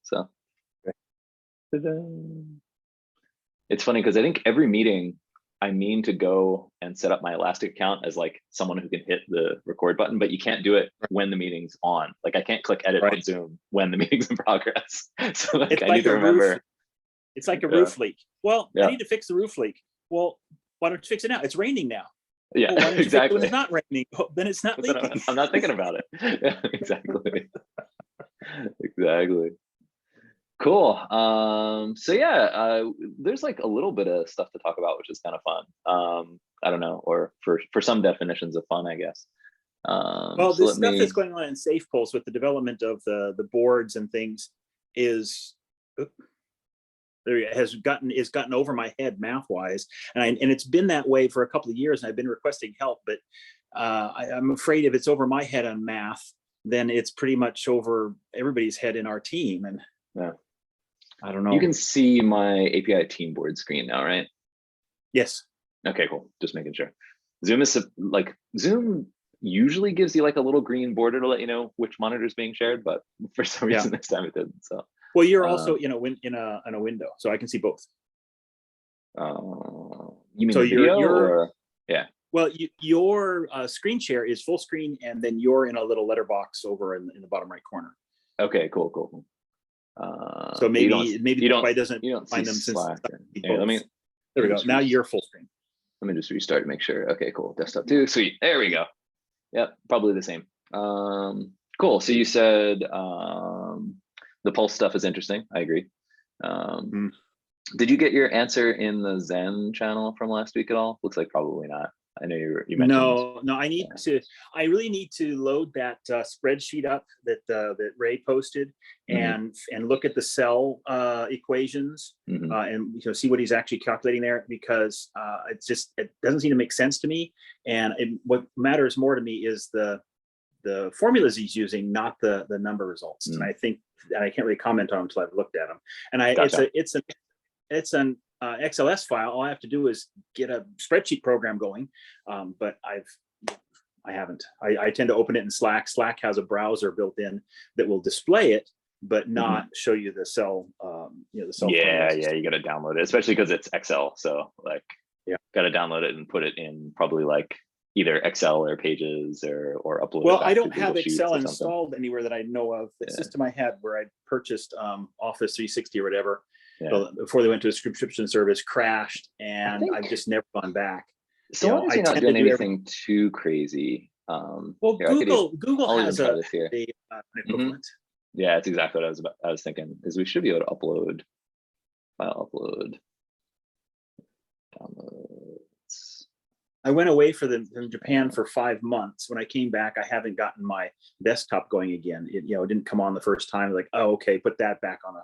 So ta-da. It's funny because I think every meeting I mean to go and set up my Elastic account as like someone who can hit the record button, but you can't do it when the meeting's on. Like I can't click edit on Zoom when the meeting's in progress. So like I need to remember. It's like a roof leak. Well, I need to fix the roof leak. Well, why don't you fix it now? It's raining now. Yeah, well, exactly. When it's not raining, then it's not leaking. I'm not thinking about it. Yeah, exactly. Exactly. Cool. So yeah, there's like a little bit of stuff to talk about, which is kind of fun. I don't know, or for some definitions of fun, I guess. Well, so this stuff that's going on in SafePulse with the development of the boards and things is has gotten over my head math-wise, and it's been that way for a couple of years, and I've been requesting help, but I'm afraid if it's over my head on math, then it's pretty much over everybody's head in our team, and yeah. I don't know. You can see my API team board screen now, right? Yes. Okay, cool. Just making sure. Zoom is like Zoom usually gives you like a little green border to let you know which monitor is being shared, but for some reason this time it didn't. So. Well, you're also in a window, so I can see both. You mean so video or yeah? Well, your screen share is full screen, and then you're in a little letterbox over in the bottom right corner. Okay, cool. So maybe everybody doesn't find them Slack. Here, let me. There we go. Now you're full screen. Let me just restart to make sure. Okay, cool. Desktop 2, sweet. There we go. Yep, probably the same. Cool. So you said the Pulse stuff is interesting. I agree. Did you get your answer in the Zen channel from last week at all? Looks like probably not. I know you mentioned. No. I really need to load that spreadsheet up that Ray posted and look at the cell equations and see what he's actually calculating there, because it doesn't seem to make sense to me. And what matters more to me is the formulas he's using, not the number results. And I think that I can't really comment on them until I've looked at them. And it's an XLS file. All I have to do is get a spreadsheet program going, but I haven't. I tend to open it in Slack. Slack has a browser built in that will display it, but not show you the cell. The cell. Yeah, you got to download it, especially because it's Excel. So like, got to download it and put it in probably like either Excel or Pages or upload. Well, I don't have Excel installed anywhere that I know of. The system I had where I purchased Office 360 or whatever. Yeah. Before they went to a subscription service, crashed, and I've just never gone back. So long as you're not doing anything too crazy. Well, Google has an equivalent. Yeah, that's exactly what I was thinking. Is we should be able to upload, file upload, downloads. I went away from Japan for 5 months. When I came back, I haven't gotten my desktop going again. It didn't come on the first time. Like, oh, okay, put that back on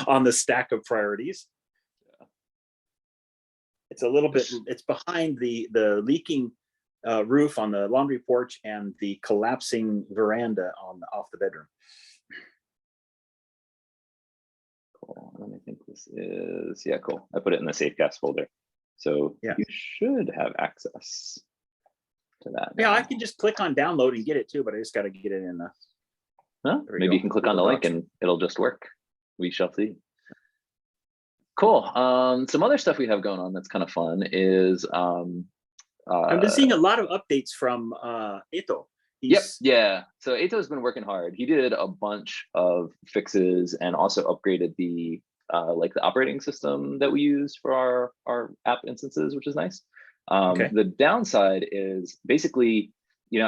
on the stack of priorities. It's a little bit, it's behind the leaking roof on the laundry porch and the collapsing veranda off the bedroom. Cool. Let me think. This is cool. I put it in the Safecast folder, so you should have access to that. Yeah, I can just click on download and get it too, but I just got to get it in the. Well, maybe you can click on the link and it'll just work. We shall see. Cool. Some other stuff we have going on that's kind of fun is I've been seeing a lot of updates from Eto. Yeah. So Eto's been working hard. He did a bunch of fixes and also upgraded the the operating system that we use for our app instances, which is nice. The downside is basically, you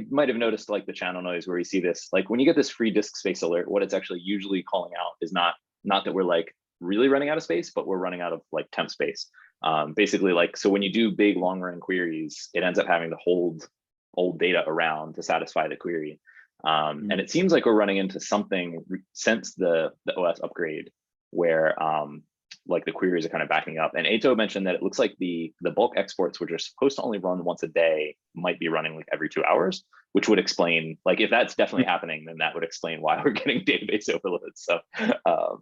might have noticed like the channel noise where you see this, like when you get this free disk space alert, what it's actually usually calling out is not that we're like really running out of space, but we're running out of like temp space. Basically, like, so when you do big long run queries, it ends up having to hold old data around to satisfy the query. And it seems like we're running into something since the OS upgrade where like the queries are kind of backing up. And Eto mentioned that it looks like the bulk exports, which are supposed to only run once a day, might be running like every 2 hours, which would explain, like, if that's definitely happening, then that would explain why we're getting database overloads. So how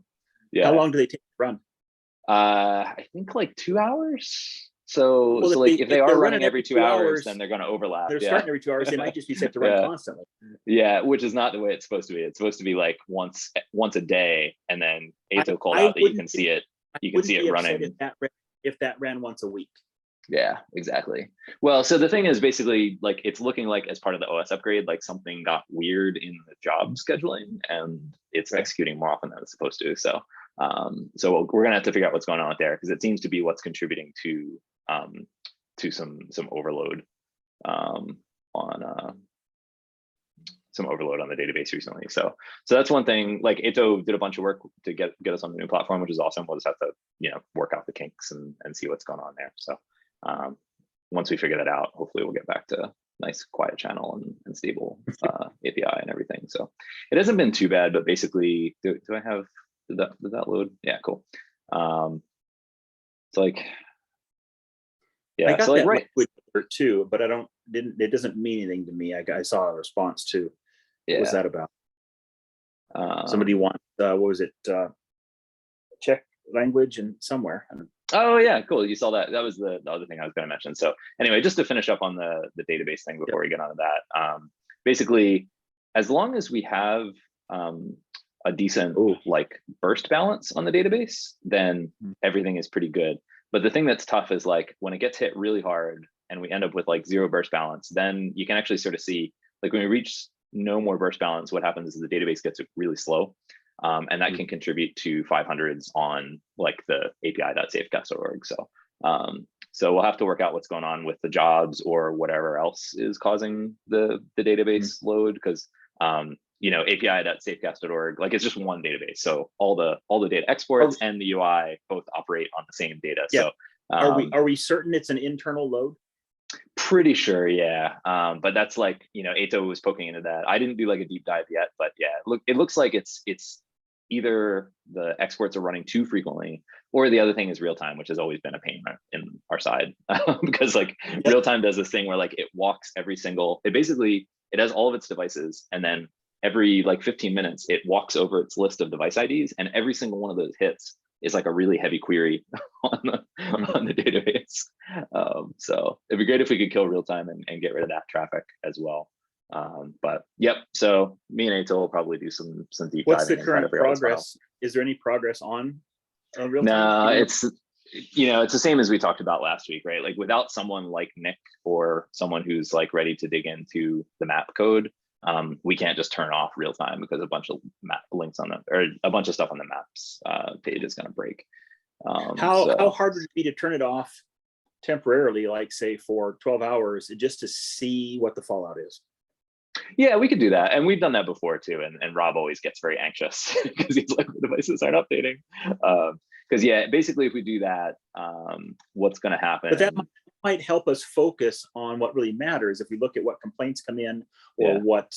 long do they take to run? I think like 2 hours. So, Well, so like if they are they're running every 2 hours, then they're going to overlap. they're Yeah. starting every 2 hours. They might just be set to run Yeah. constantly. Yeah, which is not the way it's supposed to be. It's supposed to be like once a day, and then Ato called I out that you can see it. You can wouldn't see it be upset running. if that ran once a week. Yeah, exactly. Well, so the thing is basically like it's looking like as part of the OS upgrade, like something got weird in the job scheduling and it's Right. executing more often than it's supposed to. So, so we're gonna have to figure out what's going on with there because it seems to be what's contributing to some overload on some overload on the database recently. So that's one thing. Like Ato did a bunch of work to get us on the new platform, which is awesome. We'll just have to work out the kinks and see what's going on there. So once we figure that out, hopefully we'll get back to nice quiet channel and stable API and everything. So it hasn't been too bad, but basically, do I have did that load? Yeah, cool. It's like I got so like that right too, but it doesn't mean anything to me. I saw a response too. What was that about? Somebody wants what was it? Czech language and somewhere. Oh yeah, cool. You saw that. That was the other thing I was going to mention. So anyway, just to finish up on the database thing before we get onto that. Basically, as long as we have a decent like burst balance on the database, then everything is pretty good. But the thing that's tough is like when it gets hit really hard and we end up with like 0 burst balance, then you can actually sort of see like when we reach no more burst balance, what happens is the database gets really slow. And that can contribute to 500s on like the api.safecast.org. So we'll have to work out what's going on with the jobs or whatever else is causing the database load because api.safecast.org, like it's just one database. So all the data exports and the UI both operate on the same data. Yeah. So are we certain it's an internal load? Pretty sure, yeah. But that's like, Ato was poking into that. I didn't do like a deep dive yet, but yeah, it looks like it's either the exports are running too frequently or the other thing is real time, which has always been a pain in our side because like real time does this thing where like it walks it has all of its devices and then every like 15 minutes it walks over its list of device IDs and every single one of those hits is like a really heavy query on the database. So it'd be great if we could kill real time and get rid of that traffic as well. But yep, so me and Ato will probably do some deep diving. What's the current progress? Is there any progress on real time? No, it's the same as we talked about last week, right? Like without someone like Nick or someone who's like ready to dig into the map code, we can't just turn off real time because a bunch of map links on or a bunch of stuff on the maps page is going to break. How hard would it be to turn it off temporarily, like say for 12 hours, just to see what the fallout is? Yeah, we could do that. And we've done that before too. And Rob always gets very anxious because he's like, the devices aren't updating. Because yeah, basically if we do that, what's going to happen? But that might help us focus on what really matters. If we look at what complaints come in or what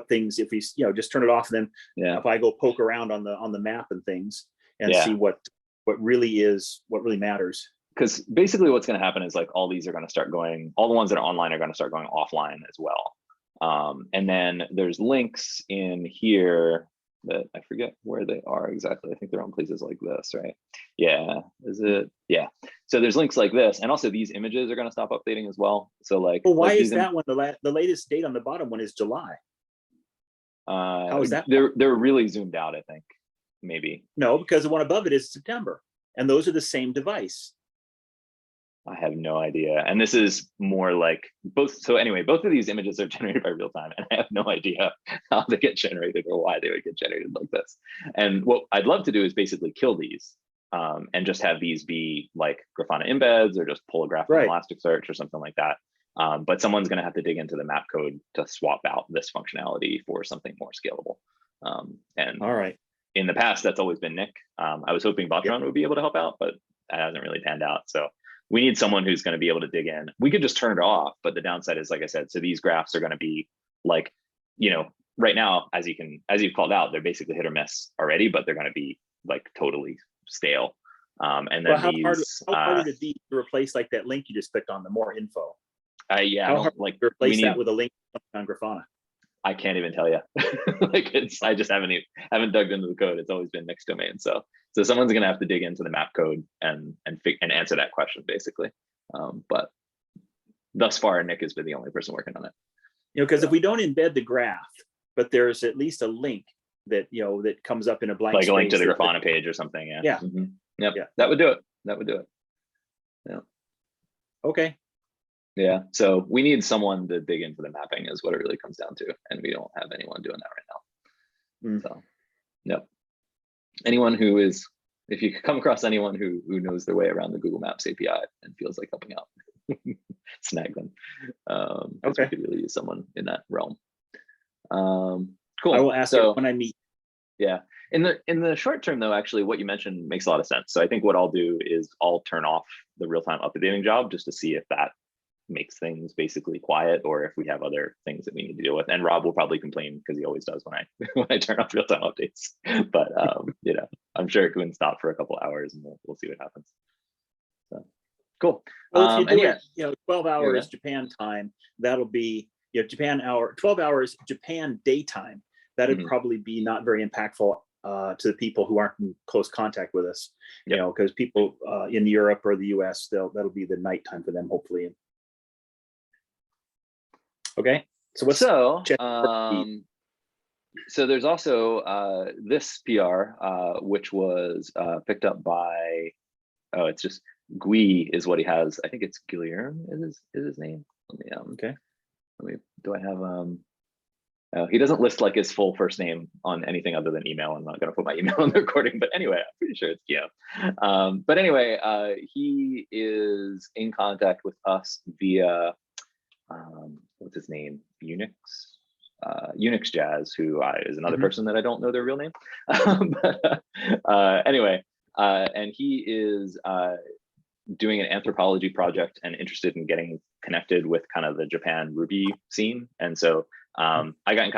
things, if we just turn it off, and then if I go poke around on the map and things and see what really matters. Because basically what's going to happen is like all these are going to start going, all the ones that are online are going to start going offline as well. And then there's links in here that I forget where they are exactly. I think they're on places like this, right? Yeah, is it? Yeah. So there's links like this, and also these images are going to stop updating as well. So like, well, why is that one the latest date on the bottom one is July? How is that? They're really zoomed out, I think. Maybe. No, because the one above it is September, and those are the same device. I have no idea. And this is more like both. So anyway, both of these images are generated by real time, and I have no idea how they get generated or why they would get generated like this. And what I'd love to do is basically kill these and just have these be like Grafana embeds or just pull a graph from Elasticsearch or something like that. But someone's going to have to dig into the map code to swap out this functionality for something more scalable. And all right. In the past, that's always been Nick. I was hoping Botron would be able to help out, but that hasn't really panned out. So we need someone who's going to be able to dig in. We could just turn it off, but the downside is, like I said, so these graphs are going to be like, right now, as you've called out, they're basically hit or miss already, but they're going to be like totally stale. And then how hard would it be to replace like that link you just clicked on, the more info? Yeah, how hard to replace that with a link on Grafana? I can't even tell you. I just haven't dug into the code. It's always been mixed domain. So So someone's going to have to dig into the map code and answer that question basically. But thus far, Nick has been the only person working on it. Because if we don't embed the graph, but there's at least a link that that comes up in a blank like a link to the space Grafana page or something. Yeah. Yeah. Yep. Yeah. That would do it. That would do it. Yeah. Okay. Yeah. So we need someone to dig into the mapping is what it really comes down to. And we don't have anyone doing that right now. So, yep. Anyone who is, if you come across anyone who knows their way around the Google Maps API and feels like helping out, snag them. Okay. We could really use someone in that realm. Cool. I will ask it when I meet. Yeah. In the short term, though, actually, what you mentioned makes a lot of sense. So I think what I'll do is I'll turn off the real-time updating job just to see if that makes things basically quiet, or if we have other things that we need to deal with. And Rob will probably complain because he always does when I turn off real-time updates. But I'm sure it can stop for a couple hours, and we'll see what happens. So cool. Well, if you do 12 hours Japan time, that'll be Japan hour, 12 hours Japan daytime. That'd probably be not very impactful to the people who aren't in close contact with us. Because people in Europe or the US, that'll be the nighttime for them, hopefully. Okay. So what's so there's also this PR which was picked up by it's just Gui is what he has. I think it's Guilherme is his name. Okay. Do I have he doesn't list like his full first name on anything other than email. I'm not going to put my email on the recording, but anyway, I'm pretty sure it's Guillaume. But anyway, he is in contact with us via what's his name? Unix Jazz, who is another person that I don't know their real name. Anyway, and he is doing an anthropology project and interested in getting connected with kind of the Japan Ruby scene. And so I got in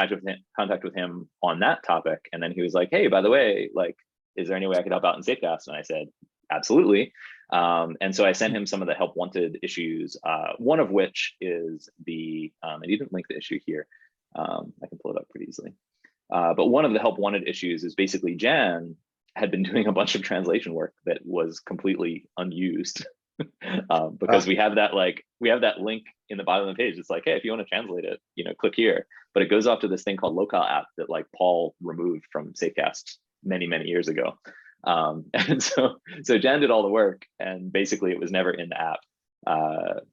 contact with him on that topic. And then he was like, hey, by the way, like, is there any way I could help out in Safecast? And I said, absolutely. And so I sent him some of the help wanted issues, one of which is the, and he didn't link the issue here. I can pull it up pretty easily. But one of the help wanted issues is basically Jan had been doing a bunch of translation work that was completely unused because we have that link in the bottom of the page. It's like, hey, if you want to translate it, click here. But it goes off to this thing called Local App that like Paul removed from Safecast many, many years ago. And so Jan did all the work, and basically it was never in the app.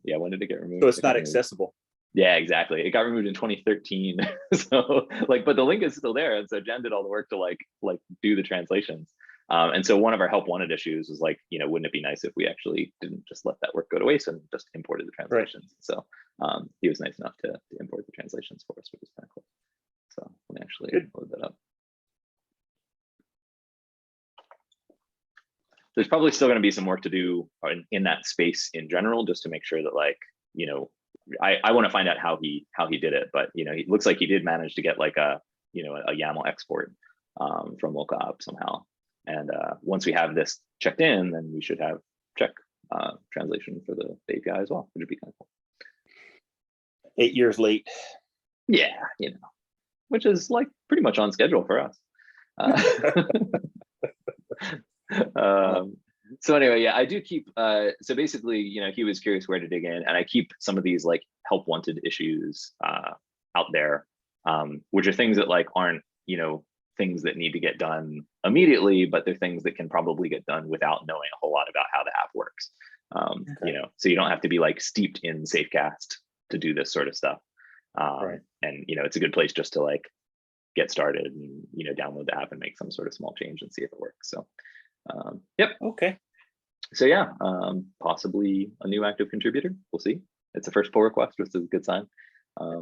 When did it get removed? So it's not accessible. Yeah, exactly. It got removed in 2013. So but the link is still there. And so Jen did all the work to like do the translations. And so one of our help wanted issues was like, wouldn't it be nice if we actually didn't just let that work go to waste and just imported the translations? Right. So he was nice enough to import the translations for us, which is kind of cool. So let me actually load that up. There's probably still going to be some work to do in that space in general, just to make sure that I want to find out how he did it, but he looks like he did manage to get like a YAML export from Local App somehow. And once we have this checked in, then we should have check translation for the API as well, which would be kind of cool. 8 years late. Yeah, which is like pretty much on schedule for us. So anyway, yeah, I do keep, so basically, he was curious where to dig in, and I keep some of these like help wanted issues out there, which are things that like aren't, things that need to get done immediately, but they're things that can probably get done without knowing a whole lot about how the app works. So you don't have to be like steeped in Safecast to do this sort of stuff. Right. And, it's a good place just to like get started and, download the app and make some sort of small change and see if it works. So yep. Okay. So yeah, possibly a new active contributor. We'll see. It's a first pull request, which is a good sign.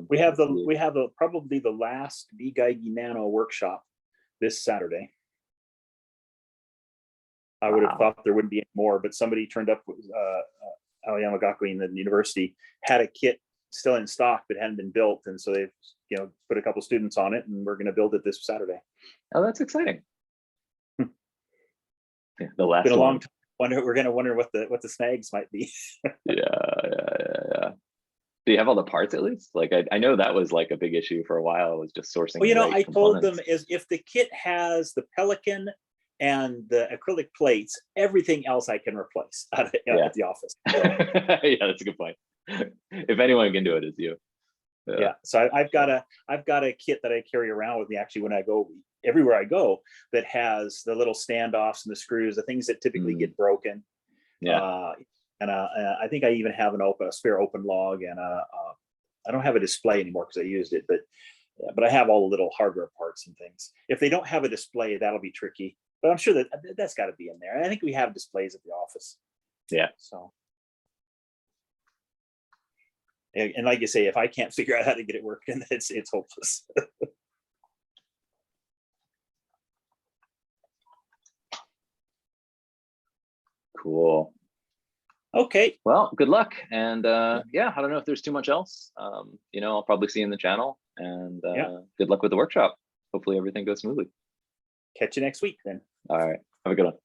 We have probably the last bGeigie Nano workshop this Saturday. I would have thought there wouldn't be any more, but somebody turned up with Aoyama Gakuen, the university had a kit still in stock but hadn't been built, and so they've put a couple students on it, and we're going to build it this Saturday. Oh, that's exciting. Yeah, the last been a long time. We're going to wonder what the snags might be. Yeah. Do you have all the parts at least? Like I know that was like a big issue for a while, was just sourcing. Well, I told them is if the kit has the Pelican and the acrylic plates. Everything else I can replace at the office. So, Yeah, that's a good point. If anyone can do it, it's you. yeah. So I've got a kit that I carry around with me actually when I go everywhere I go, that has the little standoffs and the screws, the things that typically get broken. Yeah. And I think I even have a spare open log, and I don't have a display anymore because I used it, but I have all the little hardware parts and things. If they don't have a display, that'll be tricky. But I'm sure that's got to be in there. And I think we have displays at the office. Yeah. So, and like you say, if I can't figure out how to get it working, it's hopeless. Cool. Okay. Well, good luck. And yeah, I don't know if there's too much else. I'll probably see you in the channel, and good luck with the workshop. Hopefully everything goes smoothly. Catch you next week then. All right. Have a good one.